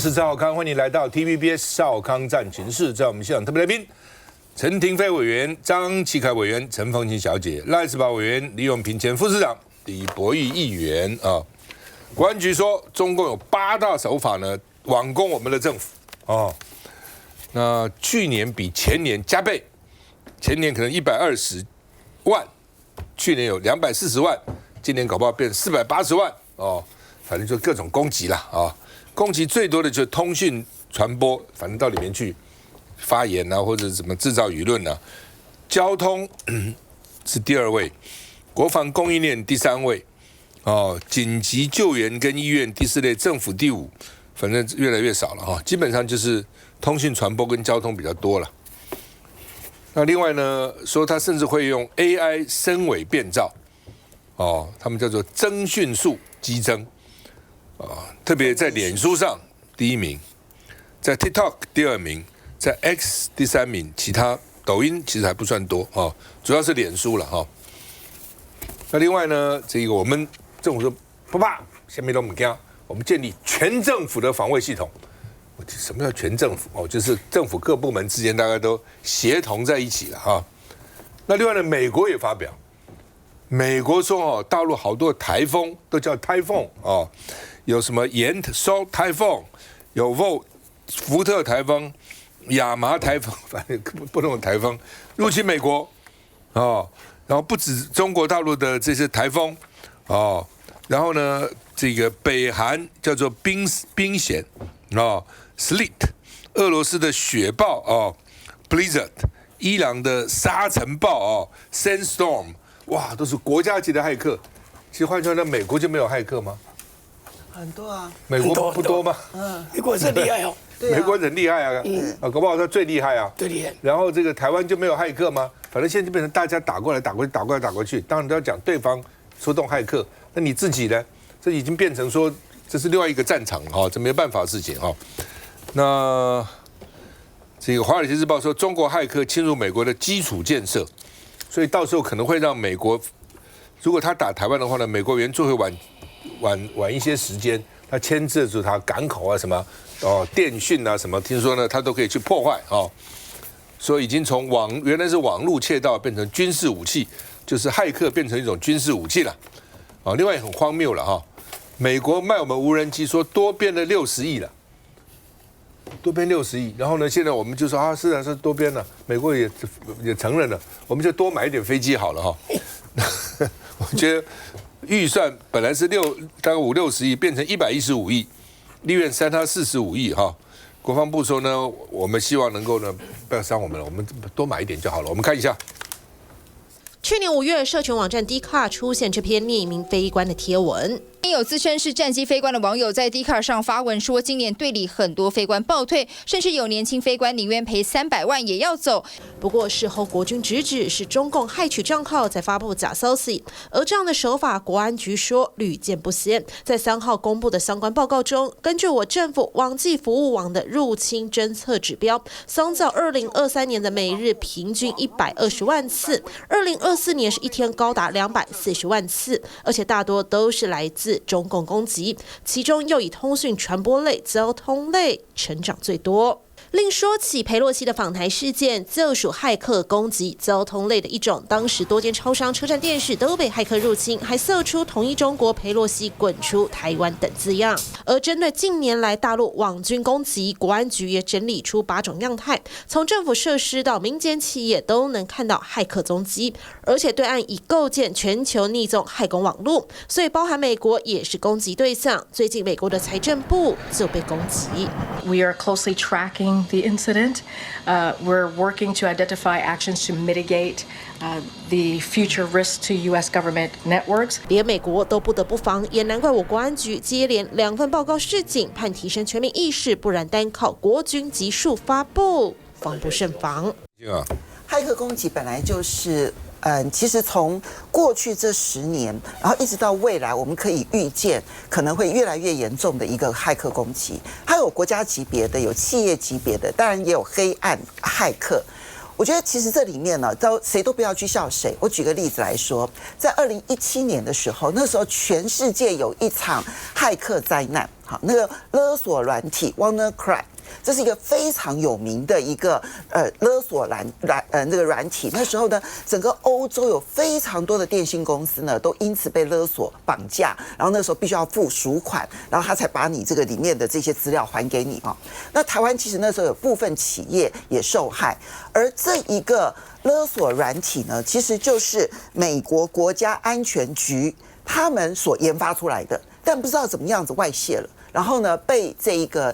是赵少康，欢迎来到 TVBS 少康战情室。在我们现场特别来宾，陈亭妃委员、张启凯委员、陈凤琴小姐、赖士葆委员、李永平前副市长、李博毅议员啊。国安局说，中共有8大手法呢，网攻我们的政府哦。那去年比前年加倍，前年可能120万，去年有240万，今年搞不好变480万哦。反正就各种攻击啦啊。攻击最多的就是通讯传播，反正到里面去发言啊，或者怎么制造舆论啊。交通是第2位，国防供应链第3位，哦，紧急救援跟医院第4类，政府第5，反正越来越少了哈。基本上就是通讯传播跟交通比较多了。那另外呢，说他甚至会用 AI 深伪变造，哦，他们叫做增讯数激增。特别在脸书上第1名，在 TikTok 第2名，在 X 第3名，其他抖音其实还不算多哦，主要是脸书了哈。那另外呢，这个我们政府说不怕，下面都不怕，我们建立全政府的防卫系统。什么叫全政府？哦，就是政府各部门之间大概都协同在一起了哈。那另外呢，美国也发表，美国说哦，大陆好多台风都叫台风哦。有什么盐收台风，有福特台风、亚麻台风，反正不同的台风入侵美国哦。然后不止中国大陆的这些台风哦，然后呢，这个北韩叫做冰筅哦 ，sleet， 俄罗斯的雪暴哦 ，blizzard， 伊朗的沙尘暴哦 ，sandstorm， 哇，都是国家级的骇客。其实换句话说，美国就没有骇客吗？很多啊，美国不多吗？美国是厉害哦，美国很厉害啊，搞不好他最厉害啊，最厉害。然后这个台湾就没有骇客吗？反正现在就变成大家打过来打过去，打过来打过去，当然都要讲对方出动骇客，那你自己呢？这已经变成说这是另外一个战场哈，这没办法的事情哈。那这个《华尔街日报》说，中国骇客侵入美国的基础建设，所以到时候可能会让美国，如果他打台湾的话呢，美国援助会晚一些时间，他牵制住他港口啊什么哦电讯啊什么，听说呢他都可以去破坏哦，所以已经从原来是网络窃盗变成军事武器，就是骇客变成一种军事武器了啊。另外也很荒谬了哈，美国卖我们无人机说多编了60亿了，多编60亿，然后呢现在我们就说啊是多编了，美国也承认了，我们就多买一点飞机好了哈。我觉得。预算本来是大概50-60亿，变成115亿，立院删他45亿哈。国防部说呢，我们希望能够呢不要伤我们了，我们多买一点就好了。我们看一下。去年5月，社群网站 Dcard 出现这篇匿名飞官的贴文。有自称是战机飞官的网友在 Dcard 上发文说，今年队里很多飞官暴退，甚至有年轻飞官宁愿赔300万也要走。不过事后国军直指是中共害取账号再发布假消息，而这样的手法，国安局说屡见不鲜。在3号公布的相关报告中，根据我政府网际服务网的入侵侦测指标，相较2023年的每日平均120万次，2024年是一天高达240万次，而且大多都是来自中共攻击，其中又以通讯传播类、交通类成长最多。另说起裴洛西的访台事件，就属骇客攻击交通类的一种。当时多间超商、车站电视都被骇客入侵，还射出"统一中国、裴洛西滚出台湾"等字样。而针对近年来大陆网军攻击，国安局也整理出8种样态，从政府设施到民间企业都能看到骇客踪迹。而且对岸已构建全球逆纵骇攻网络，所以包含美国也是攻击对象。最近美国的财政部就被攻击。We are closely tracking the incident. We're working to identify actions to mitigate the future risks to U.S. government networks. 连美国都不得不防，也难怪我国安局接连2份报告示警，盼提升全民意识，不然单靠国军急速发布，防不胜防。骇客攻击本来就是。其实从过去这10年，然后一直到未来，我们可以预见可能会越来越严重的一个骇客攻击。它有国家级别的，有企业级别的，当然也有黑暗骇客。我觉得其实这里面呢，谁都不要去笑谁。我举个例子来说，在2017年的时候，那时候全世界有一场骇客灾难，好，那个勒索软体 WannaCry。这是一个非常有名的一个勒索那个软体。那时候呢，整个欧洲有非常多的电信公司呢，都因此被勒索绑架，然后那时候必须要付赎款，然后他才把你这个里面的这些资料还给你啊。那台湾其实那时候有部分企业也受害，而这一个勒索软体呢，其实就是美国国家安全局他们所研发出来的，但不知道怎么样子外泄了。然后呢，被这一个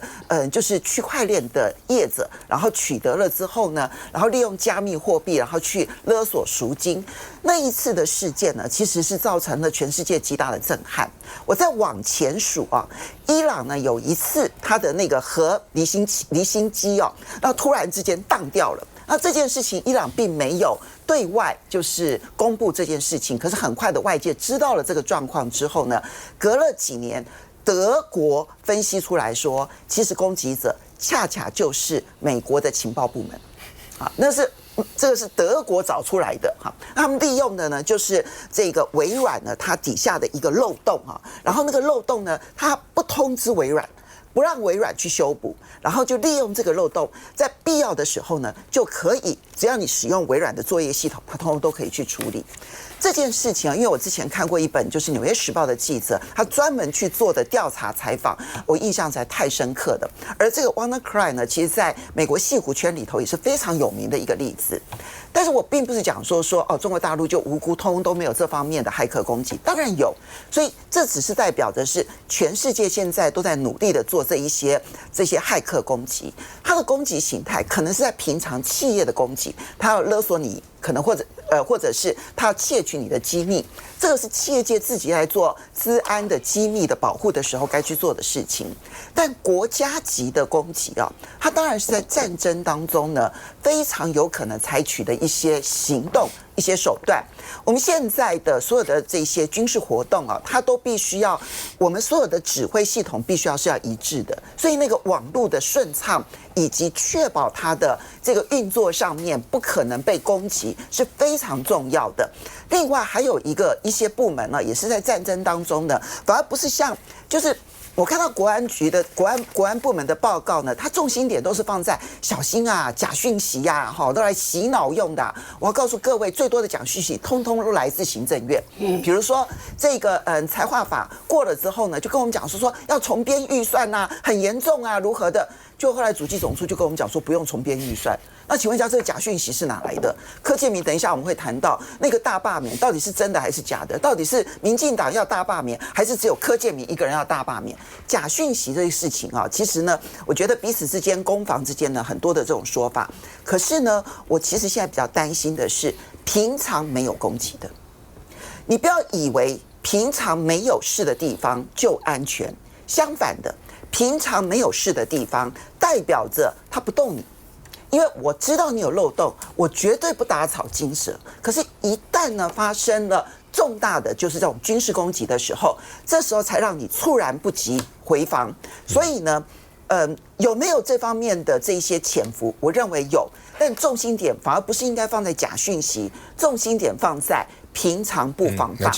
就是区块链的业者，然后取得了之后呢，然后利用加密货币，然后去勒索赎金。那一次的事件呢，其实是造成了全世界极大的震撼。我再往前数啊，伊朗呢有一次它的那个核离心机哦，那突然之间当掉了。那这件事情，伊朗并没有对外就是公布这件事情，可是很快的外界知道了这个状况之后呢，隔了几年。德国分析出来说，其实攻击者恰恰就是美国的情报部门，啊，这个是德国找出来的哈，他们利用的呢就是这个微软呢它底下的一个漏洞哈，然后那个漏洞呢，它不通知微软，不让微软去修补，然后就利用这个漏洞，在必要的时候呢，就可以只要你使用微软的作业系统，它通通都可以去处理。这件事情啊，因为我之前看过一本就是《纽约时报》的记者，他专门去做的调查采访，我印象实在太深刻的。而这个 WannaCry 呢，其实在美国矽谷圈里头也是非常有名的一个例子。但是我并不是讲说哦，中国大陆就无辜，通通都没有这方面的骇客攻击，当然有。所以这只是代表的是全世界现在都在努力的做这些骇客攻击。它的攻击形态可能是在平常企业的攻击，它要勒索你。可能或者是他要窃取你的机密，这个是企业界自己来做资安的机密的保护的时候该去做的事情。但国家级的攻击啊，它当然是在战争当中呢，非常有可能采取的一些行动、一些手段。我们现在的所有的这些军事活动啊，它都必须要我们所有的指挥系统必须是要一致的，所以那个网络的顺畅以及确保它的这个运作上面不可能被攻击是非常重要的。另外还有一些部门呢，也是在战争当中呢，反而不是像就是我看到国安局的国安部门的报告呢，它重心点都是放在小心啊、假讯息呀，都来洗脑用的。我要告诉各位，最多的假讯息通通都来自行政院。比如说这个财划法过了之后呢，就跟我们讲说要重编预算啊，很严重啊，如何的。就后来主计总处就跟我们讲说不用重编预算。那请问一下，这个假讯息是哪来的？柯建铭等一下我们会谈到那个大罢免到底是真的还是假的？到底是民进党要大罢免，还是只有柯建铭一个人要大罢免？假讯息这个事情啊，其实呢，我觉得彼此之间攻防之间呢，很多的这种说法。可是呢，我其实现在比较担心的是，平常没有攻击的，你不要以为平常没有事的地方就安全，相反的。平常没有事的地方，代表着它不动你，因为我知道你有漏洞，我绝对不打草惊蛇。可是，一旦呢发生了重大的就是这种军事攻击的时候，这时候才让你猝然不及回防。所以呢，有没有这方面的这些潜伏？我认为有，但重心点反而不是应该放在假讯息，重心点放在平常不防范。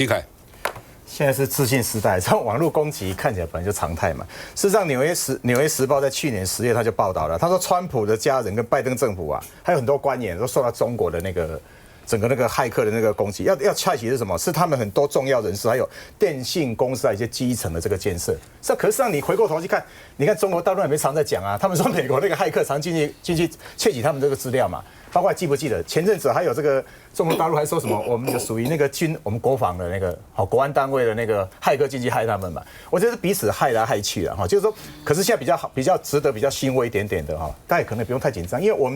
现在是资讯时代，这种网络攻击看起来本来就常态嘛。事实上，纽约时报在去年10月他就报道了，他说川普的家人跟拜登政府啊，还有很多官员都受到中国的那个整个那个骇客的那个攻击。要采取是什么？是他们很多重要人士，还有电信公司的一些基层的这个建设。可是让你回过头去看，你看中国大陆也没常在讲啊，他们说美国那个骇客常进去窃取他们这个资料嘛。包括记不记得前阵子还有这个中国大陆还说什么，我们就属于那个我们国防的那个国安单位的那个骇客进去害他们嘛？我觉得是彼此害来害去的哈，就是说，可是现在比较值得比较欣慰一点点的哈，大家可能不用太紧张，因为我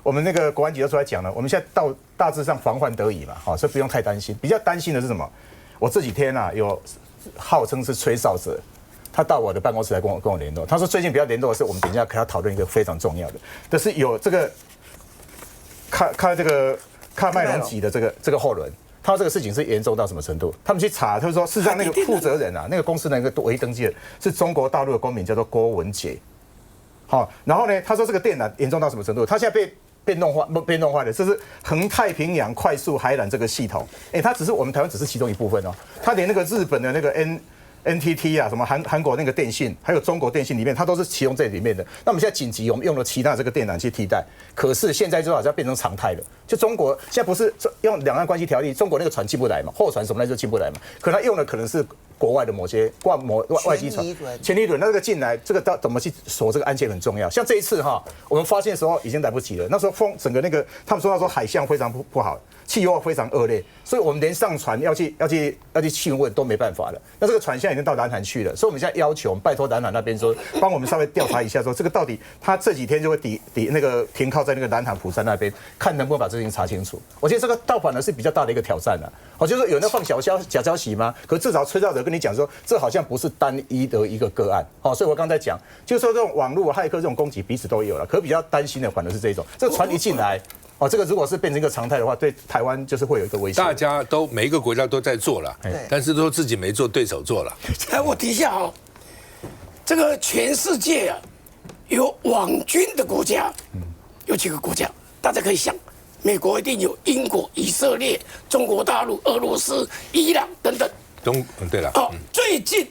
们那个国安局都出来讲了，我们现在大致上防范得宜嘛，所以不用太担心。比较担心的是什么？我这几天啊有号称是吹哨者。他到我的办公室来跟我联络，他说最近比较联络的是我们等一下可要讨论一个非常重要的，就是有这个喀麦隆级的这个货轮，他说这个事情是严重到什么程度？他们去查，他说事实上那个负责人啊，那个公司那个唯一登记的是中国大陆的公民，叫做郭文杰。好，然后呢，他说这个电缆严重到什么程度？他现在变动化的，这是横太平洋快速海缆这个系统。它只是我们台湾只是其中一部分哦，它连那个日本的那个NTT 啊，什么韩国那个电信，还有中国电信里面，它都是其中这里面的。那我们现在紧急，我们用了其他这个电缆去替代，可是现在就好像变成常态了。就中国现在不是用两岸关系条例，中国那个船进不来嘛，货船什么那就进不来嘛，可它用的可能是国外的某些外籍船，前一轮那个进来，这个到怎么去锁这个安检很重要。像这一次哈，我们发现的时候已经来不及了，那时候整个那个他们说那时候海象非常不好。气候非常恶劣，所以我们连上船要去询问都没办法了。那这个船现在已经到南韩去了，所以我们现在要求拜托南韩那边说，帮我们稍微调查一下，说这个到底他这几天就会那个停靠在那个南韩釜山那边，看能不能把这事情查清楚。我觉得这个倒反而是比较大的一个挑战了。我就是有人放假消息吗？可至少吹哨者跟你讲说，这好像不是单一的一个个案。好，所以我刚才讲，就是说这种网络骇客这种攻击彼此都有了，可比较担心的反而是这种，这个船一进来。这个如果是变成一个常态的话，对台湾就是会有一个威胁。大家都每一个国家都在做了，但是都自己没做，对手做了。我提一下哦，这个全世界啊，有网军的国家，有几个国家，大家可以想，美国一定有英国、以色列、中国大陆、俄罗斯、伊朗等等。对了，最近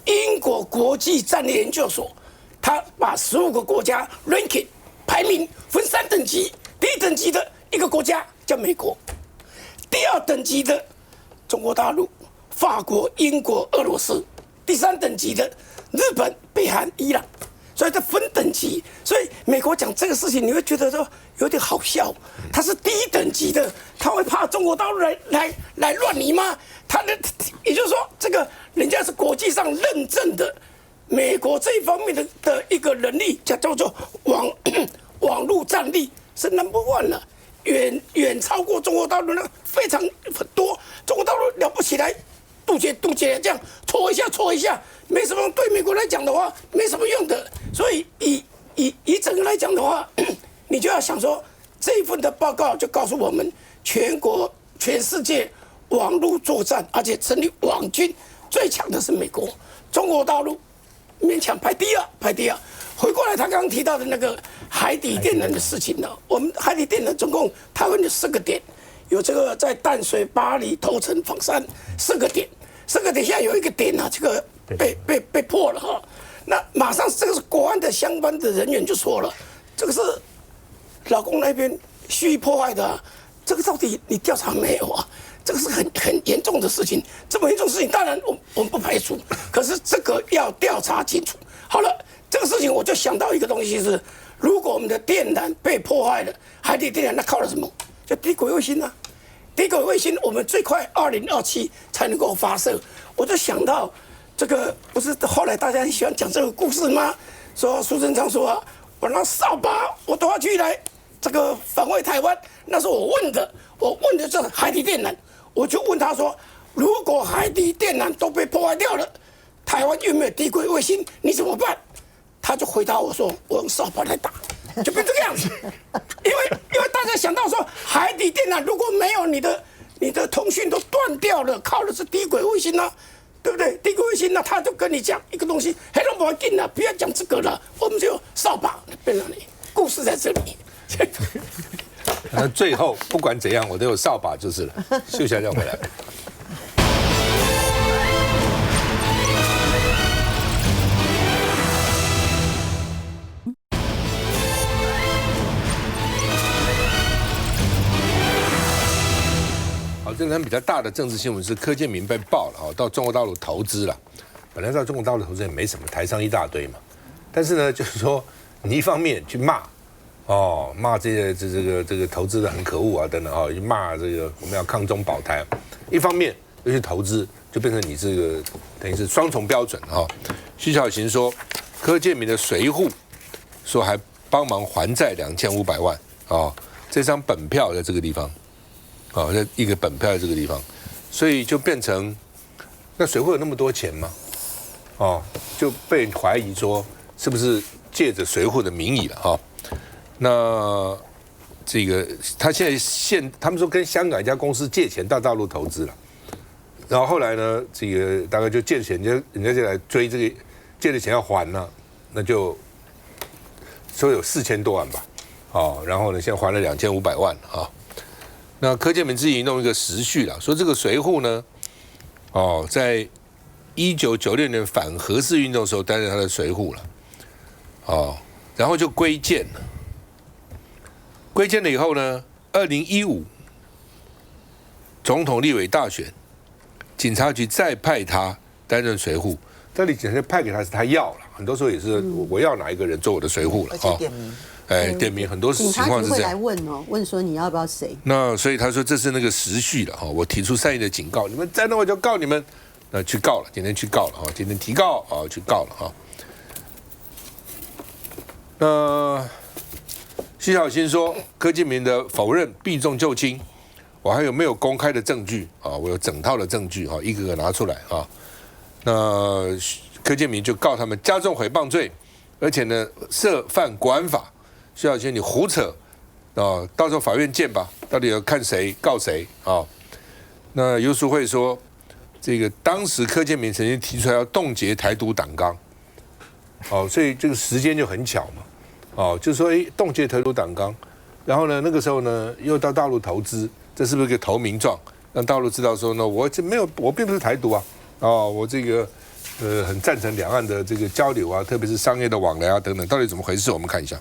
英国国际战略研究所，他把15个国家 ranking 排名分3等级。第1等级的一个国家叫美国，第2等级的中国大陆、法国、英国、俄罗斯，第3等级的日本、北韩、伊朗，所以它分等级。所以美国讲这个事情，你会觉得说有点好笑。它是第1等级的，他会怕中国大陆来乱你吗？也就是说，这个人家是国际上认证的，美国这一方面的一个能力，叫做网络战力。是 No.1 了，远超过中国大陆那非常很多。中国大陆了不起来，渡劫这样戳一下，没什么用。对美国来讲的话，没什么用的。所以以整个来讲的话，你就要想说，这一份的报告就告诉我们，全世界网络作战，而且成立网军最强的是美国，中国大陆勉强排第二。回过来，他刚刚提到的那个海底电缆的事情呢，我们海底电缆总共台湾有4个点，有这个在淡水、八里、头城、枋山4个点，4个点现在有一个点啊，这个被破了哈。那马上这个是国安的相关的人员就说了，这个是老公那边蓄意破坏的啊，这个到底你调查没有啊？这个是很严重的事情，这么严重的事情，当然我们不排除，可是这个要调查清楚。好了。这个事情我就想到一个东西是，如果我们的电缆被破坏了，海底电缆那靠了什么？就低轨卫星啊！低轨卫星我们最快2027才能够发射。我就想到这个，不是后来大家很喜欢讲这个故事吗？说苏贞昌说啊，我拿扫把我都要去来这个防卫台湾。那时候我问的这海底电缆，我就问他说，如果海底电缆都被破坏掉了，台湾有没有低轨卫星？你怎么办？他就回答我说：“我用扫把来打，就变这个样子。因为大家想到说，海底电缆如果没有你的通讯都断掉了，靠的是低轨卫星啊，对不对？低轨卫星那他就跟你讲一个东西，黑龙不要紧了，不要讲这个了，我们就用扫把变成你。故事在这里。那最后不管怎样，我都有扫把就是了。休息一下再回来。”这场比较大的政治新闻是柯建铭被爆了到中国大陆投资了。本来到中国大陆投资也没什么，台商一大堆嘛。但是呢，就是说你一方面去骂骂这个投资的很可恶啊等等去骂这个我们要抗中保台，一方面又去投资，就变成你这个等于是双重标准徐巧芯说，柯建铭的随扈说还帮忙还债2500万这张本票在这个地方。在一个本票在这个地方，所以就变成那谁会有那么多钱吗？就被怀疑说是不是借着随扈的名义了那这个他他们说跟香港一家公司借钱到大陆投资了，然后后来呢，这个大概就借钱，人家就来追这个借的钱要还了，那就说有4000多万吧，然后呢，现在还了2500万啊。那柯建铭自己弄一个时序了，说这个随扈呢，在1996年反核四运动的时候担任他的随扈了，然后就归建了。归建了以后呢，2015总统立委大选，警察局再派他担任随扈。到底警察派给他是他要了，很多时候也是我要哪一个人做我的随扈了，而且点名。点名很多情警察局会来况是这样。问说你要不要谁？那所以他说这是那个时序了我提出善意的警告，你们再弄我就告你们。那去告了，今天去告了今天提告去告了那徐小新说柯建铭的否认避重就轻，我还有没有公开的证据我有整套的证据一个个拿出来那柯建铭就告他们加重诽谤罪，而且呢涉犯国安法。徐小新你胡扯到时候法院见吧，到底要看谁告谁那游淑慧说，这个当时柯建铭曾经提出来要冻结台独党纲，所以这个时间就很巧嘛，就说冻结台独党纲，然后呢那个时候呢又到大陆投资，这是不是一个投名状，让大陆知道说呢我并不是台独我这个很赞成两岸的这个交流特别是商业的往来等等，到底怎么回事？我们看一下。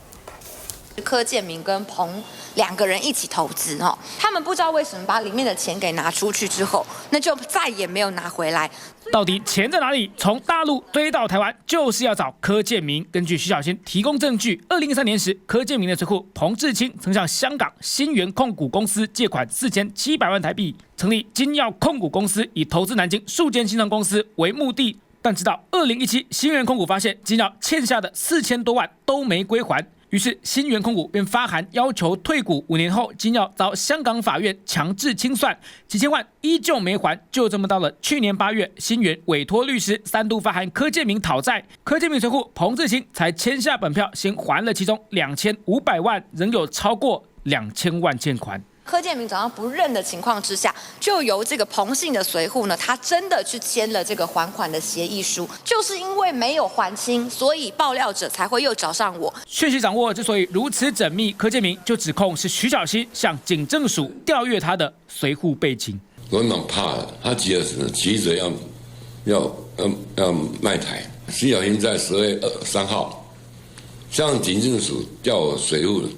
柯建铭跟彭2个人一起投资他们不知道为什么把里面的钱给拿出去之后，那就再也没有拿回来。到底钱在哪里？从大陆追到台湾，就是要找柯建铭。根据徐小新提供证据，2013年时，柯建铭的随扈彭志清曾向香港新源控股公司借款4700万台币，成立金耀控股公司，以投资南京数间新创公司为目的。但直到2017，新源控股发现金耀欠下的4000多万都没归还。于是新源控股便发函要求退股，5年后金耀遭香港法院强制清算，几千万依旧没还。就这么到了去年8月，新源委托律师3度发函柯建铭讨债，柯建铭随扈彭志清才签下本票，先还了其中2500万，仍有超过2000万欠款。柯建铭早上不认的情况之下，就由这个彭姓的随扈呢，他真的去签了这个还款的协议书，就是因为没有还清，所以爆料者才会又找上我。讯息掌握之所以如此缜密，柯建铭就指控是徐小新向警政署调阅他的随扈背景。我蛮怕的，他急着要卖台。徐小新在10月3号向警政署调我随扈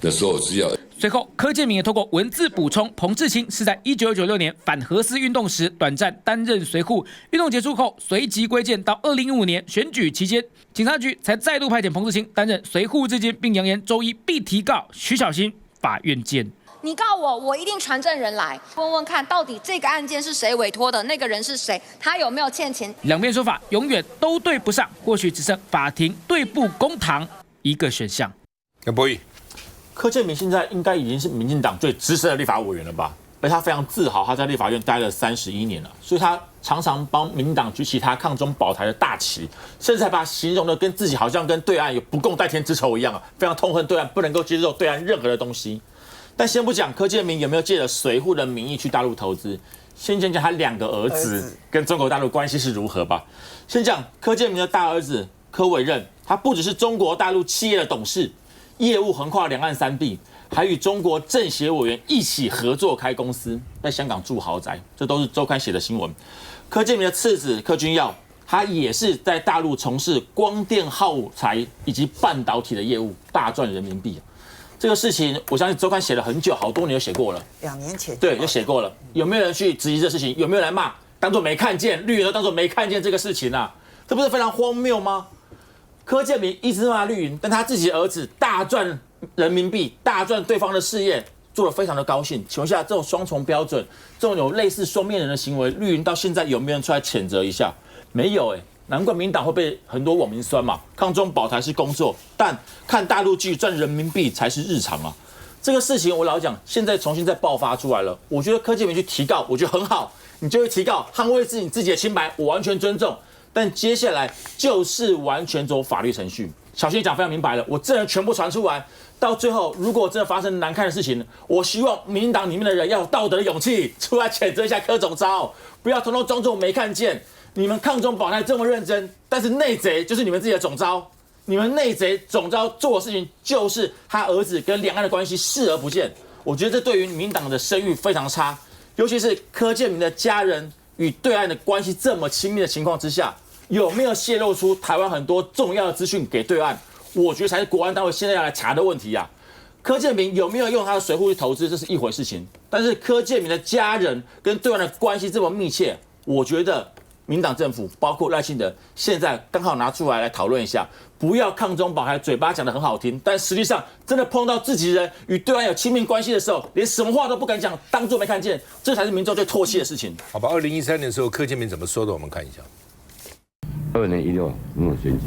的时候，只要。随后，柯建铭也透过文字补充，彭志清是在1996年反核四运动时短暂担任随扈，运动结束后随即归建，到2015年选举期间，警察局才再度派遣彭志清担任随扈至今，并扬言周一必提告徐小新，法院见。你告我，我一定传证人来问问看，到底这个案件是谁委托的，那个人是谁，他有没有欠钱？两边说法永远都对不上，或许只剩法庭对簿公堂一个选项。杨博弈。柯建铭现在应该已经是民进党最资深的立法委员了吧？而他非常自豪，他在立法院待了31年了，所以他常常帮民进党举起他抗中保台的大旗，甚至还把他形容的跟自己好像跟对岸有不共戴天之仇一样非常痛恨对岸，不能够接受对岸任何的东西。但先不讲柯建铭有没有借着随扈的名义去大陆投资，先讲他2个儿子跟中国大陆关系是如何吧。先讲柯建铭的大儿子柯委任，他不只是中国大陆企业的董事。业务横跨两岸3地，还与中国政协委员一起合作开公司，在香港住豪宅，这都是周刊写的新闻。柯建铭的次子柯君耀，他也是在大陆从事光电耗材以及半导体的业务，大赚人民币。这个事情，我相信周刊写了很久，好多年就写过了。2年前对，就写过了。有没有人去质疑这事情？有没有人骂？当作没看见，绿营都当作没看见这个事情啊？这不是非常荒谬吗？柯建铭一直骂绿营，但他自己的儿子大赚人民币，大赚对方的事业，做得非常的高兴。请问一下，这种双重标准，这种有类似双面人的行为，绿营到现在有没有人出来谴责一下？没有难怪民进党会被很多网民酸嘛。抗中保台是工作，但看大陆剧赚人民币才是日常啊。这个事情我老讲，现在重新再爆发出来了。我觉得柯建铭去提告，我觉得很好，你就会提告，捍卫自己的清白，我完全尊重。但接下来就是完全走法律程序。小新讲非常明白了，我这人全部传出来，到最后如果真的发生难看的事情，我希望民进党里面的人要有道德的勇气出来谴责一下柯总召，不要统统装作没看见。你们抗中保台这么认真，但是内贼就是你们自己的总召，你们内贼总召做的事情就是他儿子跟两岸的关系视而不见。我觉得这对于民党的声誉非常差，尤其是柯建铭的家人与对岸的关系这么亲密的情况之下，有没有泄露出台湾很多重要的资讯给对岸？我觉得才是国安单位现在要来查的问题啊。柯建铭有没有用他的水户去投资，这是一回事情。但是柯建铭的家人跟对岸的关系这么密切，我觉得民党政府包括赖清德现在刚好拿出来讨论一下，不要抗中保台，嘴巴讲得很好听，但实际上真的碰到自己人与对岸有亲密关系的时候，连什么话都不敢讲，当作没看见，这才是民众最唾弃的事情。好吧，2013年的时候，柯建铭怎么说的？我们看一下。2016总统选举，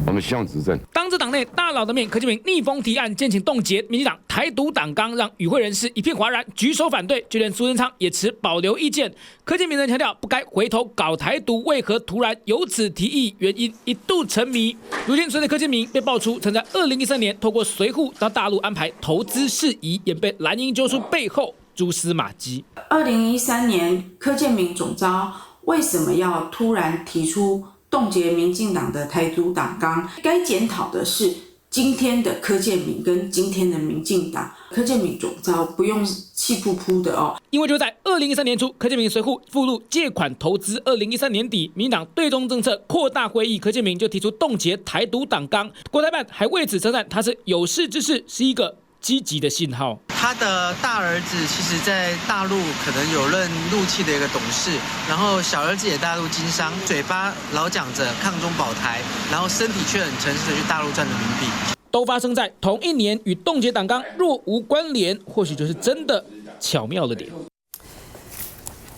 我们希望执政。当着党内大佬的面，柯建铭逆风提案，建请冻结民进党台独党纲，让与会人士一片哗然，举手反对。就连苏贞昌也持保留意见。柯建铭仍强调不该回头搞台独，为何突然有此提议？原因一度沉迷。如今随着柯建铭被爆出曾在2013年透过随扈到大陆安排投资事宜，也被蓝营揪出背后蛛丝马迹。2013年柯建铭总召为什么要突然提出冻结民进党的台独党纲？该检讨的是今天的柯建铭跟今天的民进党。柯建铭总召不用气扑扑的哦，因为就在2013年初，柯建铭随扈附录借款投资，2013年底，民进党对中政策扩大会议，柯建铭就提出冻结台独党纲，国台办还为此称赞他是有识之士，是一个积极的信号。他的大儿子其实在大陆可能有任陆企的一个董事，然后小儿子也大陆经商，嘴巴老讲着抗中保台，然后身体却很诚实的去大陆赚人民币，都发生在同一年，与冻结党纲若无关联，或许就是真的巧妙了点。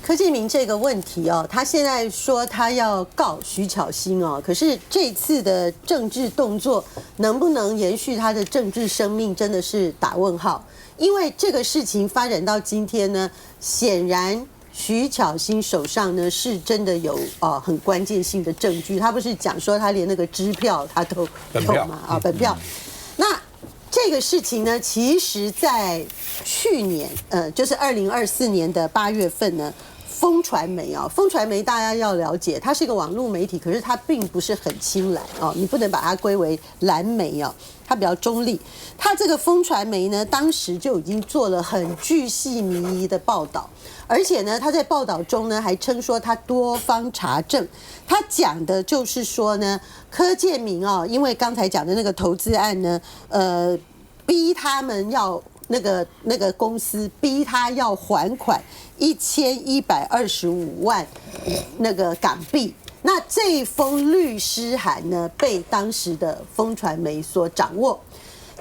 柯建铭这个问题哦，他现在说他要告徐巧芯哦，可是这次的政治动作能不能延续他的政治生命，真的是打问号。因为这个事情发展到今天呢，显然徐巧芯手上呢是真的有很关键性的证据。他不是讲说他连那个支票他都有嘛本票。那这个事情呢，其实在去年就是2024年的8月份呢。风传媒风传媒大家要了解，它是一个网络媒体，可是它并不是很青蓝你不能把它归为蓝媒它比较中立。它这个风传媒呢，当时就已经做了很巨细靡遗的报道，而且呢，他在报道中呢还称说他多方查证，他讲的就是说呢，柯建铭因为刚才讲的那个投资案呢，逼他们要那个公司逼他要还款1125万那个港币。那这封律师函呢，被当时的风传媒所掌握。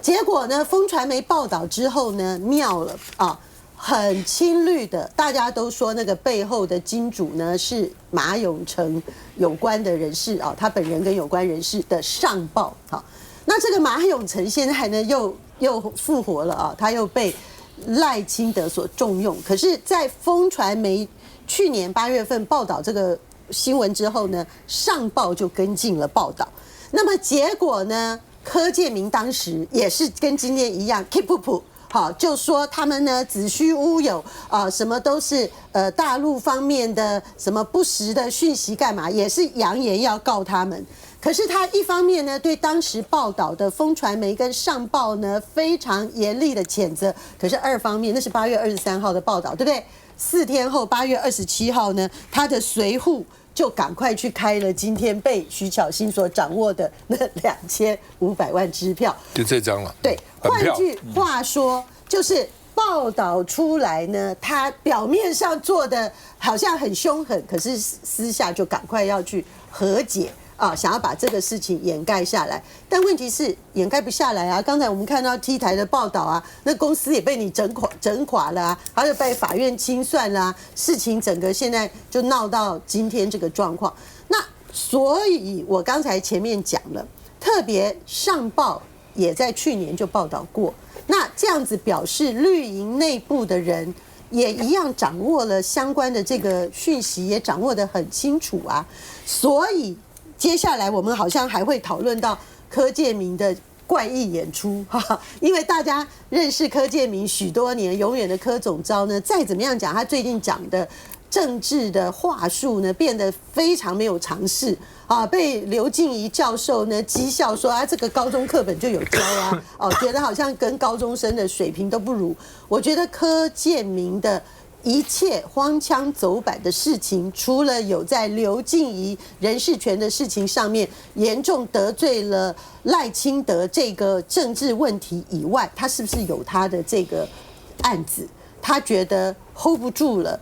结果呢，风传媒报道之后呢，妙了很青绿的，大家都说那个背后的金主呢是马永成有关的人士他本人跟有关人士的上报那这个马永成现在呢又复活了他又被赖清德所重用。可是，在风传媒去年8月份报道这个新闻之后呢，上报就跟进了报道。那么结果呢，柯建铭当时也是跟今天一样 keep up就说他们呢子虚乌有什么都是大陆方面的什么不实的讯息干嘛，也是扬言要告他们。可是他一方面呢对当时报道的风传媒跟上报呢非常严厉的谴责，可是二方面那是8月23号的报道，对不对？4天后8月27号呢，他的随扈就赶快去开了今天被徐巧芯所掌握的那2500万支票，就这张了。对，换句话说，就是报道出来呢，他表面上做的好像很凶狠，可是私下就赶快要去和解想要把这个事情掩盖下来。但问题是掩盖不下来啊！刚才我们看到 T 台的报道那公司也被你整垮了他就被法院清算啦事情整个现在就闹到今天这个状况。那所以我刚才前面讲了，特别上报也在去年就报道过，那这样子表示绿营内部的人也一样掌握了相关的这个讯息，也掌握得很清楚所以接下来我们好像还会讨论到柯建铭的怪异演出因为大家认识柯建铭许多年，永远的柯总召呢，再怎么样讲，他最近讲的政治的话术呢变得非常没有常识啊，被刘静怡教授呢讥笑说啊，这个高中课本就有教啊，哦，觉得好像跟高中生的水平都不如。我觉得柯建铭的一切荒腔走板的事情，除了有在刘静怡人事权的事情上面严重得罪了赖清德这个政治问题以外，他是不是有他的这个案子，他觉得 hold 不住了，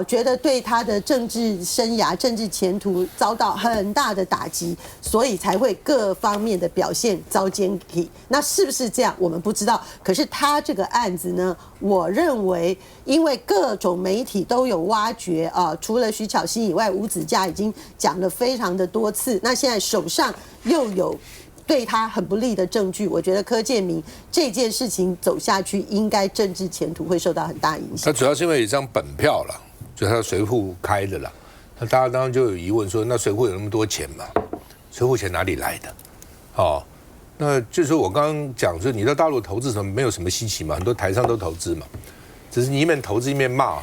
觉得对他的政治生涯、政治前途遭到很大的打击，所以才会各方面的表现遭奸体。那是不是这样，我们不知道。可是他这个案子呢，我认为，因为各种媒体都有挖掘除了徐巧芯以外，吴子嘉已经讲了非常的多次，那现在手上又有 对他很不利的证据，我觉得柯建铭这件事情走下去，应该政治前途会受到很大影响。他主要是因为有一张本票了，就他随扈开的了。那大家当然就有疑问说，那随扈有那么多钱吗？随扈钱哪里来的？那就是我刚刚讲，就是你到大陆投资什么没有什么稀奇嘛，很多台商都投资嘛，只是你一面投资一面骂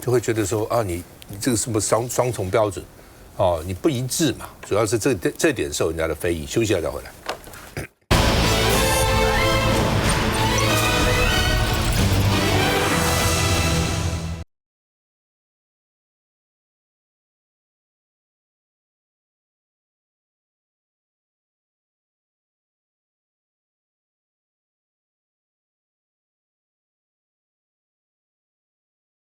就会觉得说啊，你这个是不是双重标准？你不一致嘛，主要是这点受人家的非议。休息一下再回来。